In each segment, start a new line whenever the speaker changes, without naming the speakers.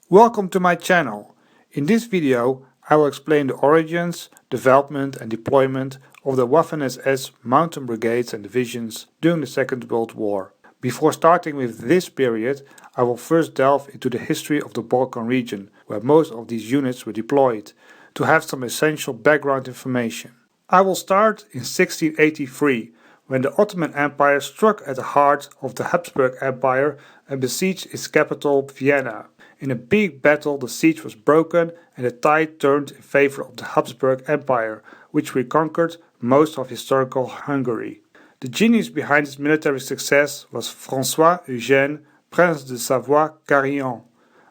Welcome to my channel. In this video I will explain the origins, development and deployment of the Waffen-SS mountain brigades and divisions during the Second World War. Before starting with this period, I will first delve into the history of the Balkan region, where most of these units were deployed, to have some essential background information. I will start in 1683, when the Ottoman Empire struck at the heart of the Habsburg Empire and besieged its capital Vienna. In a big battle the siege was broken and the tide turned in favor of the Habsburg Empire, which reconquered most of historical Hungary. The genius behind its military success was François Eugène, Prince de Savoie-Carignan,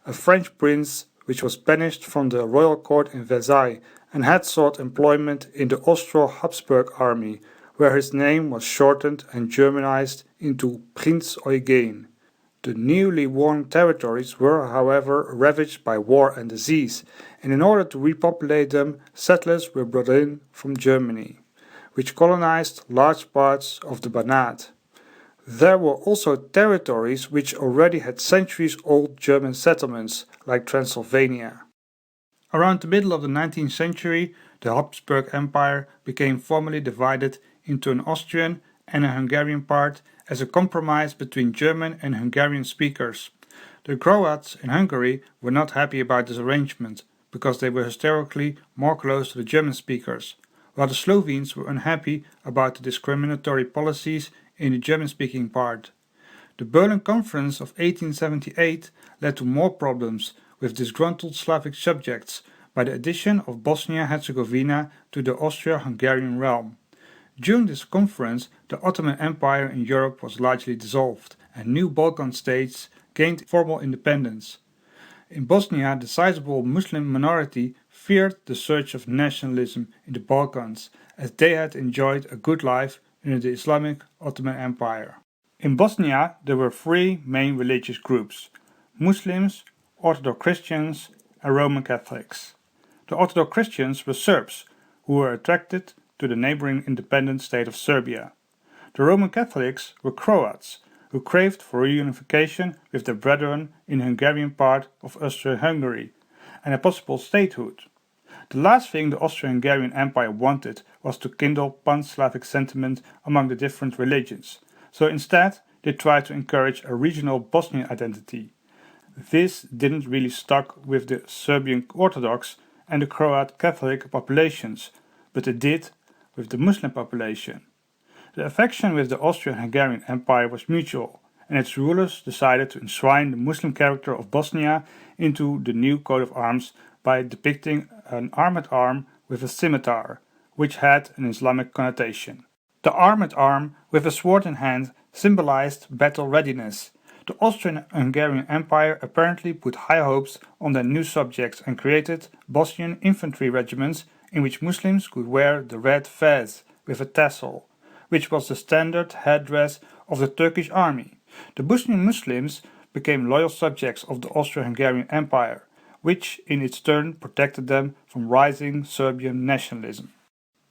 a French prince which was banished from the royal court in Versailles and had sought employment in the Austro-Habsburg army, where his name was shortened and Germanized into Prinz Eugen. The newly won territories were, however, ravaged by war and disease, and in order to repopulate them, settlers were brought in from Germany, which colonized large parts of the Banat. There were also territories which already had centuries-old German settlements, like Transylvania. Around the middle of the 19th century, the Habsburg Empire became formally divided into an Austrian and a Hungarian part as a compromise between German and Hungarian speakers. The Croats in Hungary were not happy about this arrangement, because they were historically more close to the German speakers, while the Slovenes were unhappy about the discriminatory policies in the German-speaking part. The Berlin Conference of 1878 led to more problems with disgruntled Slavic subjects by the addition of Bosnia-Herzegovina to the Austro-Hungarian realm. During this conference, the Ottoman Empire in Europe was largely dissolved, and new Balkan states gained formal independence. In Bosnia, the sizable Muslim minority feared the surge of nationalism in the Balkans, as they had enjoyed a good life under the Islamic Ottoman Empire. In Bosnia, there were three main religious groups: Muslims, Orthodox Christians, and Roman Catholics. The Orthodox Christians were Serbs, who were attracted to the neighboring independent state of Serbia. The Roman Catholics were Croats, who craved for reunification with their brethren in the Hungarian part of Austria-Hungary, and a possible statehood. The last thing the Austro-Hungarian Empire wanted was to kindle pan-Slavic sentiment among the different religions, so instead they tried to encourage a regional Bosnian identity. This didn't really stuck with the Serbian Orthodox and the Croat Catholic populations, but it did with the Muslim population. The affection with the Austro-Hungarian Empire was mutual, and its rulers decided to enshrine the Muslim character of Bosnia into the new coat of arms by depicting an armored arm with a scimitar, which had an Islamic connotation. The armored arm with a sword in hand symbolized battle readiness. The Austrian-Hungarian Empire apparently put high hopes on their new subjects and created Bosnian infantry regiments in which Muslims could wear the red fez with a tassel, which was the standard headdress of the Turkish army. The Bosnian Muslims became loyal subjects of the Austro-Hungarian Empire, which in its turn protected them from rising Serbian nationalism.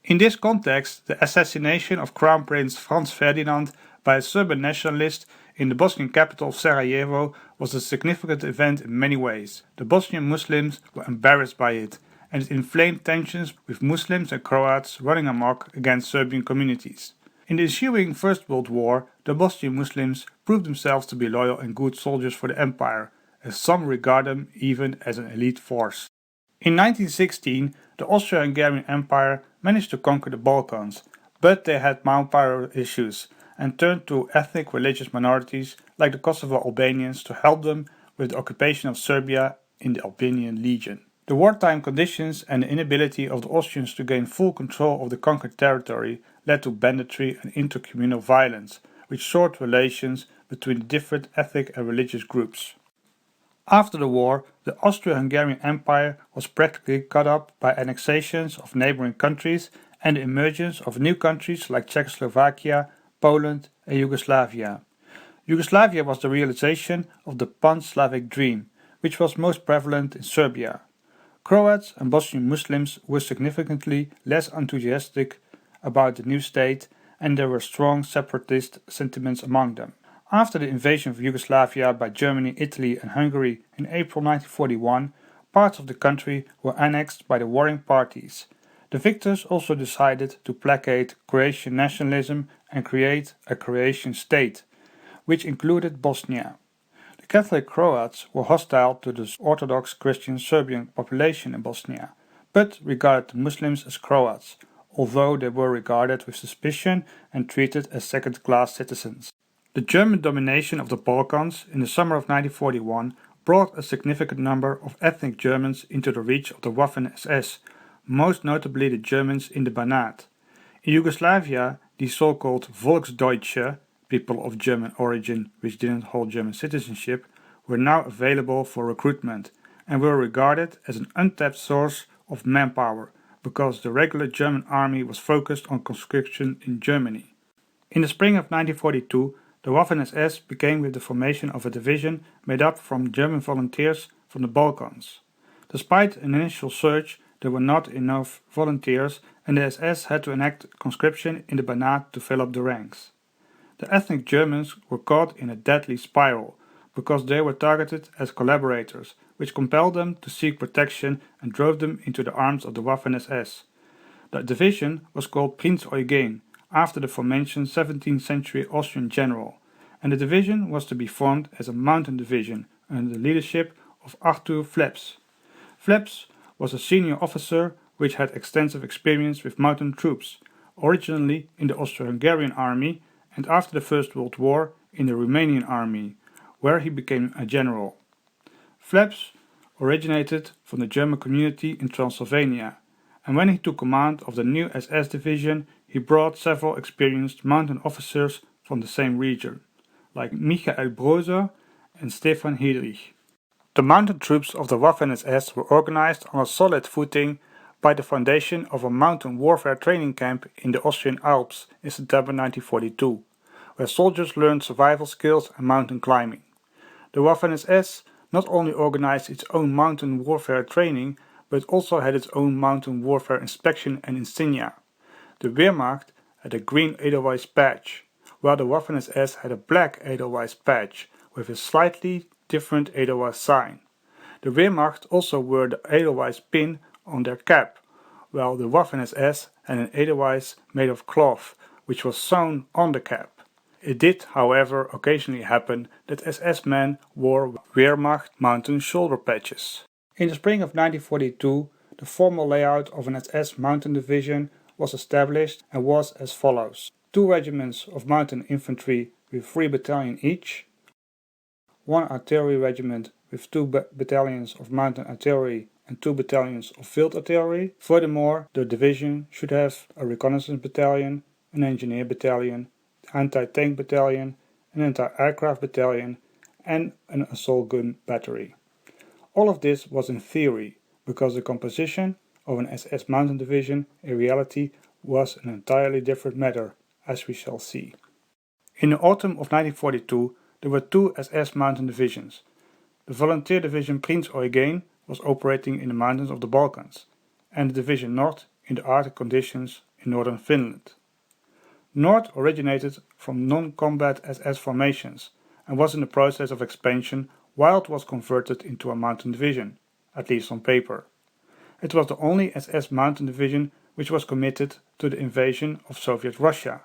In this context, the assassination of Crown Prince Franz Ferdinand by a Serbian nationalist in the Bosnian capital of Sarajevo was a significant event in many ways. The Bosnian Muslims were embarrassed by it, and it inflamed tensions with Muslims and Croats running amok against Serbian communities. In the ensuing First World War, the Bosnian Muslims proved themselves to be loyal and good soldiers for the empire, as some regard them even as an elite force. In 1916, the Austro-Hungarian Empire managed to conquer the Balkans, but they had manpower issues and turned to ethnic religious minorities like the Kosovo Albanians to help them with the occupation of Serbia in the Albanian Legion. The wartime conditions and the inability of the Austrians to gain full control of the conquered territory led to banditry and intercommunal violence, which soured relations between the different ethnic and religious groups. After the war, the Austro-Hungarian Empire was practically cut up by annexations of neighboring countries and the emergence of new countries like Czechoslovakia, Poland and Yugoslavia. Yugoslavia was the realization of the pan-Slavic dream, which was most prevalent in Serbia. Croats and Bosnian Muslims were significantly less enthusiastic about the new state, and there were strong separatist sentiments among them. After the invasion of Yugoslavia by Germany, Italy and Hungary in April 1941, parts of the country were annexed by the warring parties. The victors also decided to placate Croatian nationalism and create a Croatian state, which included Bosnia. The Catholic Croats were hostile to the Orthodox Christian Serbian population in Bosnia, but regarded the Muslims as Croats, although they were regarded with suspicion and treated as second-class citizens. The German domination of the Balkans in the summer of 1941 brought a significant number of ethnic Germans into the reach of the Waffen-SS, most notably the Germans in the Banat. In Yugoslavia, these so-called Volksdeutsche, people of German origin which didn't hold German citizenship, were now available for recruitment and were regarded as an untapped source of manpower because the regular German army was focused on conscription in Germany. In the spring of 1942, the Waffen-SS began with the formation of a division made up from German volunteers from the Balkans. Despite an initial surge, there were not enough volunteers and the SS had to enact conscription in the Banat to fill up the ranks. The ethnic Germans were caught in a deadly spiral because they were targeted as collaborators, which compelled them to seek protection and drove them into the arms of the Waffen-SS. The division was called Prinz Eugen, after the aforementioned 17th century Austrian general, and the division was to be formed as a mountain division under the leadership of Arthur Fleps. Fleps was a senior officer which had extensive experience with mountain troops, originally in the Austro-Hungarian army and after the First World War in the Romanian army, where he became a general. Fleps originated from the German community in Transylvania, and when he took command of the new SS division, he brought several experienced mountain officers from the same region, like Michael Broser and Stefan Hedrich. The mountain troops of the Waffen-SS were organized on a solid footing by the foundation of a mountain warfare training camp in the Austrian Alps in September 1942, where soldiers learned survival skills and mountain climbing. The Waffen-SS not only organized its own mountain warfare training, but also had its own mountain warfare inspection and insignia. The Wehrmacht had a green Edelweiss badge, while the Waffen-SS had a black Edelweiss badge with a slightly different Edelweiss sign. The Wehrmacht also wore the Edelweiss pin on their cap, while the Waffen-SS had an Edelweiss made of cloth, which was sewn on the cap. It did, however, occasionally happen that SS men wore Wehrmacht mountain shoulder patches. In the spring of 1942, the formal layout of an SS mountain division was established and was as follows: 2 regiments of mountain infantry with 3 battalions each, 1 artillery regiment with 2 battalions of mountain artillery and 2 battalions of field artillery. Furthermore, the division should have a reconnaissance battalion, an engineer battalion, anti-tank battalion, an anti-aircraft battalion, and an assault gun battery. All of this was in theory, because the composition of an SS mountain division in reality was an entirely different matter, as we shall see. In the autumn of 1942, there were 2 SS mountain divisions. The volunteer division Prinz Eugen was operating in the mountains of the Balkans, and the division North in the Arctic conditions in northern Finland. North originated from non-combat SS formations and was in the process of expansion while it was converted into a mountain division, at least on paper. It was the only SS mountain division which was committed to the invasion of Soviet Russia.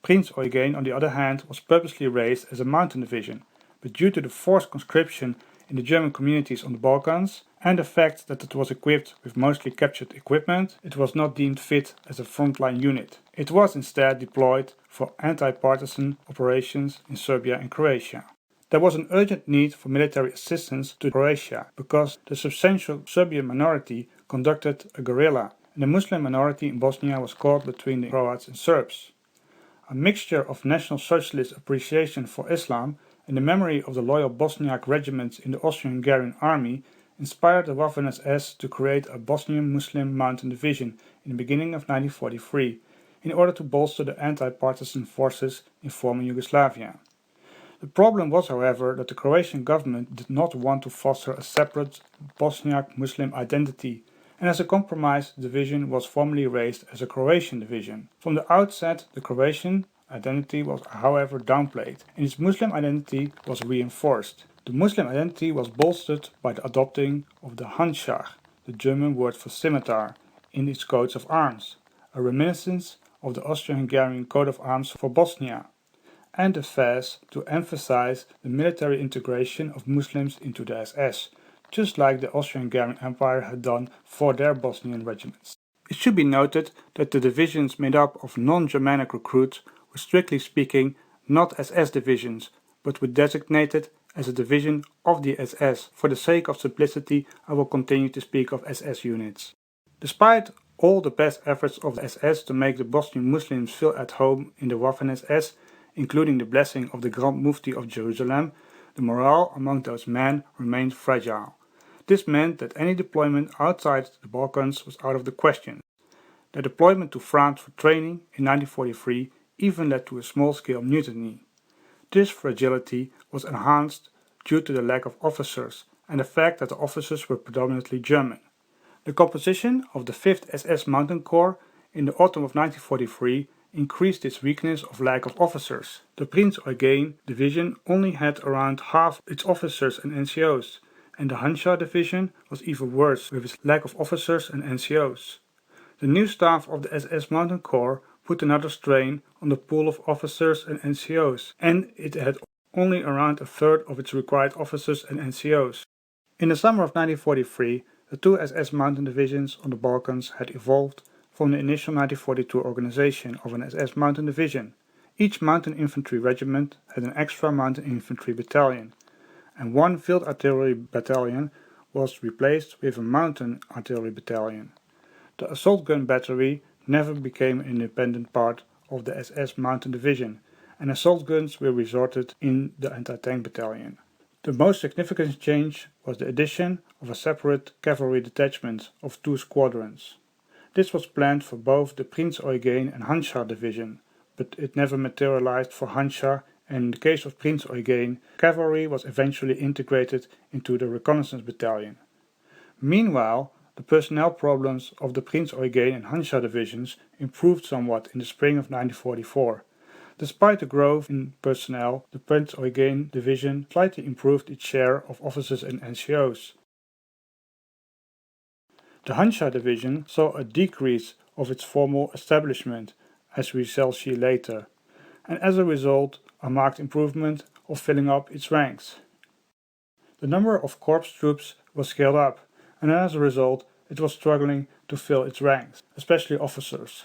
Prinz Eugen, on the other hand, was purposely raised as a mountain division, but due to the forced conscription in the German communities on the Balkans and the fact that it was equipped with mostly captured equipment, it was not deemed fit as a frontline unit. It was instead deployed for anti-partisan operations in Serbia and Croatia. There was an urgent need for military assistance to Croatia because the substantial Serbian minority conducted a guerrilla and the Muslim minority in Bosnia was caught between the Croats and Serbs. A mixture of National Socialist appreciation for Islam and the memory of the loyal Bosniak regiments in the Austro-Hungarian army inspired the Waffen-SS to create a Bosnian Muslim mountain division in the beginning of 1943 in order to bolster the anti-partisan forces in former Yugoslavia. The problem was, however, that the Croatian government did not want to foster a separate Bosniak Muslim identity, and as a compromise the division was formally raised as a Croatian division. From the outset, the Croatian identity was however downplayed, and its Muslim identity was reinforced. The Muslim identity was bolstered by the adopting of the Handschar, the German word for scimitar, in its coats of arms, a reminiscence of the Austro-Hungarian coat of arms for Bosnia, and the fez to emphasize the military integration of Muslims into the SS, just like the Austro-Hungarian Empire had done for their Bosnian regiments. It should be noted that the divisions made up of non-Germanic recruits were strictly speaking not SS divisions, but were designated as a division of the SS. For the sake of simplicity, I will continue to speak of SS units. Despite all the best efforts of the SS to make the Bosnian Muslims feel at home in the Waffen-SS, including the blessing of the Grand Mufti of Jerusalem, the morale among those men remained fragile. This meant that any deployment outside the Balkans was out of the question. The deployment to France for training in 1943 even led to a small-scale mutiny. This fragility was enhanced due to the lack of officers and the fact that the officers were predominantly German. The composition of the 5th SS Mountain Corps in the autumn of 1943 increased its weakness of lack of officers. The Prince Eugen Division only had around half its officers and NCOs, and the Handschar Division was even worse with its lack of officers and NCOs. The new staff of the SS Mountain Corps put another strain on the pool of officers and NCOs, and it had only around a third of its required officers and NCOs. In the summer of 1943, the two SS Mountain Divisions on the Balkans had evolved from the initial 1942 organization of an SS Mountain Division. Each mountain infantry regiment had an extra mountain infantry battalion, and one field artillery battalion was replaced with a mountain artillery battalion. The assault gun battery never became an independent part of the SS Mountain Division, and assault guns were resorted in the anti-tank battalion. The most significant change was the addition of a separate cavalry detachment of 2 squadrons. This was planned for both the Prince Eugen and Handschar division, but it never materialized for Handschar, and in the case of Prince Eugen, cavalry was eventually integrated into the reconnaissance battalion. Meanwhile, the personnel problems of the Prince Eugen and Handschar divisions improved somewhat in the spring of 1944. Despite the growth in personnel, the Prince Eugen division slightly improved its share of officers and NCOs. The Handschar division saw a decrease of its formal establishment, as we shall see later, and as a result a marked improvement of filling up its ranks. The number of corps troops was scaled up, and as a result it was struggling to fill its ranks, especially officers.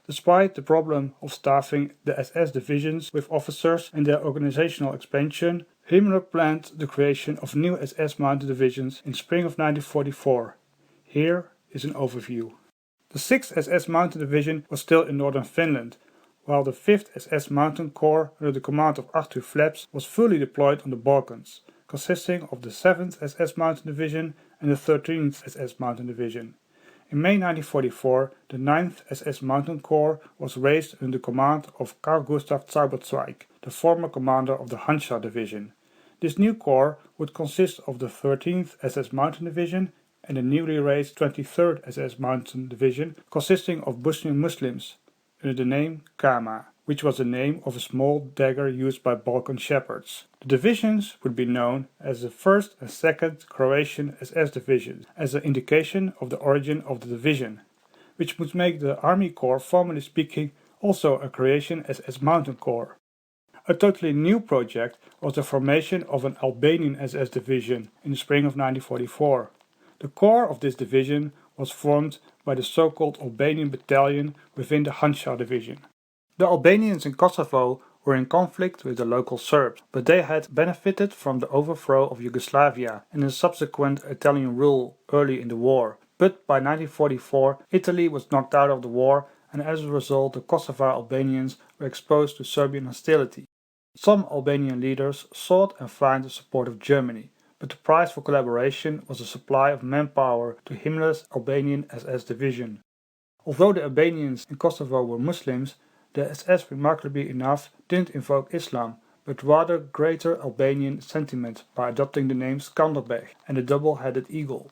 Despite the problem of staffing the SS divisions with officers and their organizational expansion, Himmler planned the creation of new SS mounted divisions in spring of 1944. Here is an overview. The 6th SS Mountain Division was still in northern Finland, while the 5th SS Mountain Corps under the command of Arthur Fleps was fully deployed on the Balkans, consisting of the 7th SS Mountain Division and the 13th SS Mountain Division. In May 1944, the 9th SS Mountain Corps was raised under the command of Carl Gustav Zauberzweig, the former commander of the Handschar Division. This new corps would consist of the 13th SS Mountain Division and the newly raised 23rd SS Mountain Division, consisting of Bosnian Muslims, under the name Kama, which was the name of a small dagger used by Balkan shepherds. The divisions would be known as the 1st and 2nd Croatian SS Divisions, as an indication of the origin of the division, which would make the Army Corps, formally speaking, also a Croatian SS Mountain Corps. A totally new project was the formation of an Albanian SS Division in the spring of 1944. The core of this division was formed by the so-called Albanian Battalion within the Handschar Division. The Albanians in Kosovo were in conflict with the local Serbs, but they had benefited from the overthrow of Yugoslavia and the subsequent Italian rule early in the war. But by 1944, Italy was knocked out of the war, and as a result the Kosovar Albanians were exposed to Serbian hostility. Some Albanian leaders sought and found the support of Germany, but the price for collaboration was a supply of manpower to Himmler's Albanian SS division. Although the Albanians in Kosovo were Muslims, the SS, remarkably enough, didn't invoke Islam, but rather greater Albanian sentiment by adopting the name Skanderbeg and the double-headed eagle.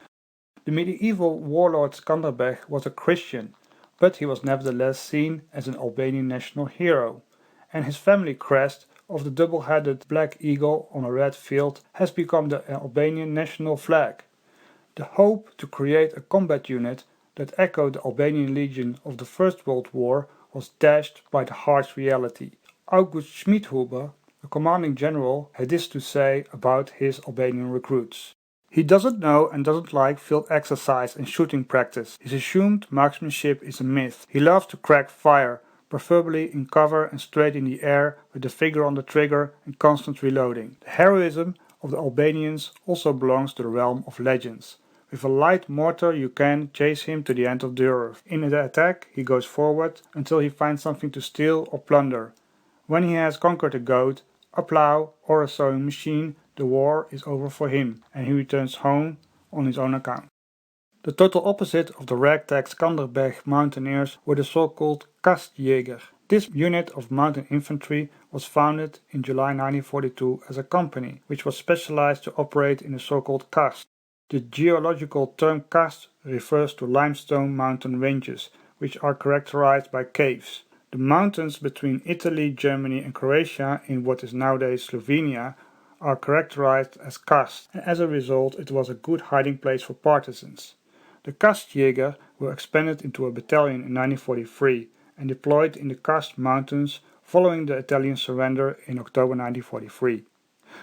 The medieval warlord Skanderbeg was a Christian, but he was nevertheless seen as an Albanian national hero, and his family crest of the double-headed black eagle on a red field has become the Albanian national flag. The hope to create a combat unit that echoed the Albanian Legion of the First World War was dashed by the harsh reality. August Schmidhuber, the commanding general, had this to say about his Albanian recruits. He doesn't know and doesn't like field exercise and shooting practice. His assumed marksmanship is a myth. He loves to crack fire, preferably in cover and straight in the air with the finger on the trigger and constant reloading. The heroism of the Albanians also belongs to the realm of legends. With a light mortar you can chase him to the end of the earth. In the attack he goes forward until he finds something to steal or plunder. When he has conquered a goat, a plough or a sewing machine, the war is over for him and he returns home on his own account. The total opposite of the ragtag Skanderberg mountaineers were the so-called Kastjäger. This unit of mountain infantry was founded in July 1942 as a company, which was specialized to operate in the so-called karst. The geological term karst refers to limestone mountain ranges, which are characterized by caves. The mountains between Italy, Germany and Croatia in what is nowadays Slovenia are characterized as karst, and as a result it was a good hiding place for partisans. The Kastjäger were expanded into a battalion in 1943 and deployed in the Karst mountains following the Italian surrender in October 1943.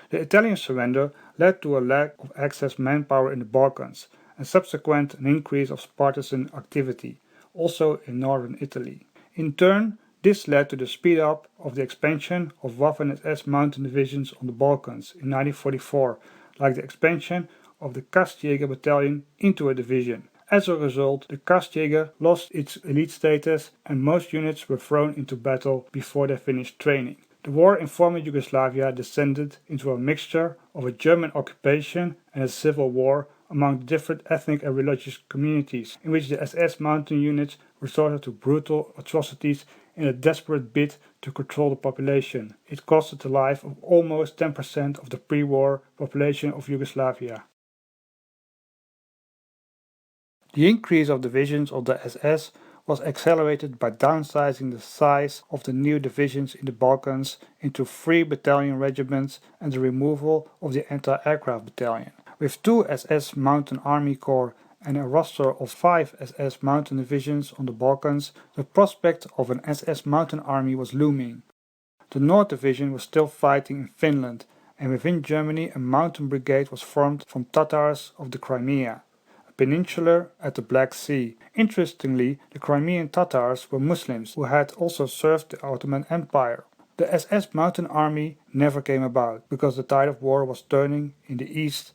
The Italian surrender led to a lack of excess manpower in the Balkans and subsequent an increase of partisan activity, also in northern Italy. In turn, this led to the speed up of the expansion of Waffen-SS mountain divisions on the Balkans in 1944, like the expansion of the Kastjäger battalion into a division. As a result, the Kastjäger lost its elite status and most units were thrown into battle before they finished training. The war in former Yugoslavia descended into a mixture of a German occupation and a civil war among the different ethnic and religious communities, in which the SS mountain units resorted to brutal atrocities in a desperate bid to control the population. It costed the life of almost 10% of the pre-war population of Yugoslavia. The increase of divisions of the SS was accelerated by downsizing the size of the new divisions in the Balkans into 3 battalion regiments and the removal of the anti-aircraft battalion. With 2 SS mountain army corps and a roster of 5 SS mountain divisions on the Balkans, the prospect of an SS mountain army was looming. The North Division was still fighting in Finland, and within Germany a mountain brigade was formed from Tatars of the Crimea, a peninsula at the Black Sea. Interestingly, the Crimean Tatars were Muslims who had also served the Ottoman Empire. The SS mountain army never came about, because the tide of war was turning in the east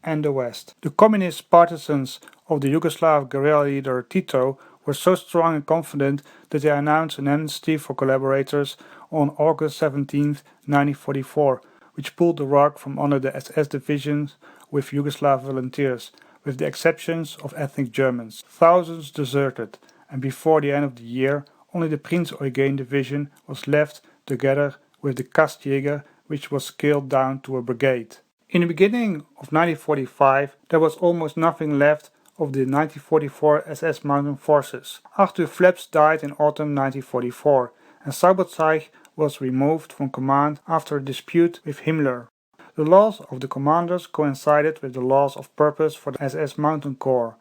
and the west. The communist partisans of the Yugoslav guerrilla leader Tito were so strong and confident that they announced an amnesty for collaborators on August 17, 1944, which pulled the rug from under the SS divisions with Yugoslav volunteers, with the exceptions of ethnic Germans. Thousands deserted, and before the end of the year, only the Prince Eugen division was left together with the Kastjäger, which was scaled down to a brigade. In the beginning of 1945, there was almost nothing left of the 1944 SS Mountain Forces. Arthur Fleps died in autumn 1944, and Sauberzeig was removed from command after a dispute with Himmler. The loss of the commanders coincided with the loss of purpose for the SS Mountain Corps,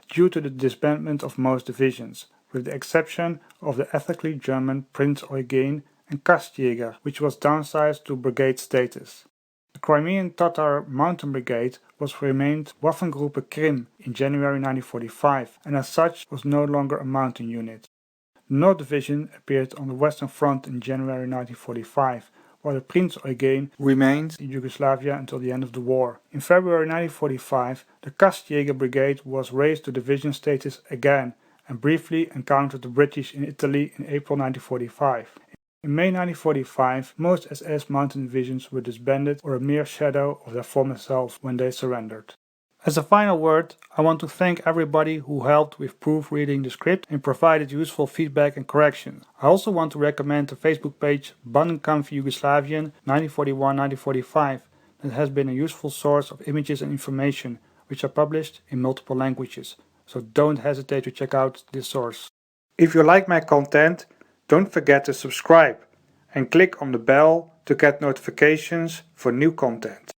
due to the disbandment of most divisions, with the exception of the ethnically German Prince Eugen and Kastjäger, which was downsized to brigade status. The Crimean Tatar Mountain Brigade was renamed Waffengruppe Krim in January 1945 and as such was no longer a mountain unit. The North Division appeared on the Western Front in January 1945, while the Prince Eugen remained in Yugoslavia until the end of the war. In February 1945, the Kastjäger Brigade was raised to division status again and briefly encountered the British in Italy in April 1945. In May 1945, most SS mountain divisions were disbanded or a mere shadow of their former selves when they surrendered. As a final word, I want to thank everybody who helped with proofreading the script and provided useful feedback and corrections. I also want to recommend the Facebook page Balkans Yugoslavian 1941-1945 that has been a useful source of images and information which are published in multiple languages, so don't hesitate to check out this source. If you like my content, don't forget to subscribe and click on the bell to get notifications for new content.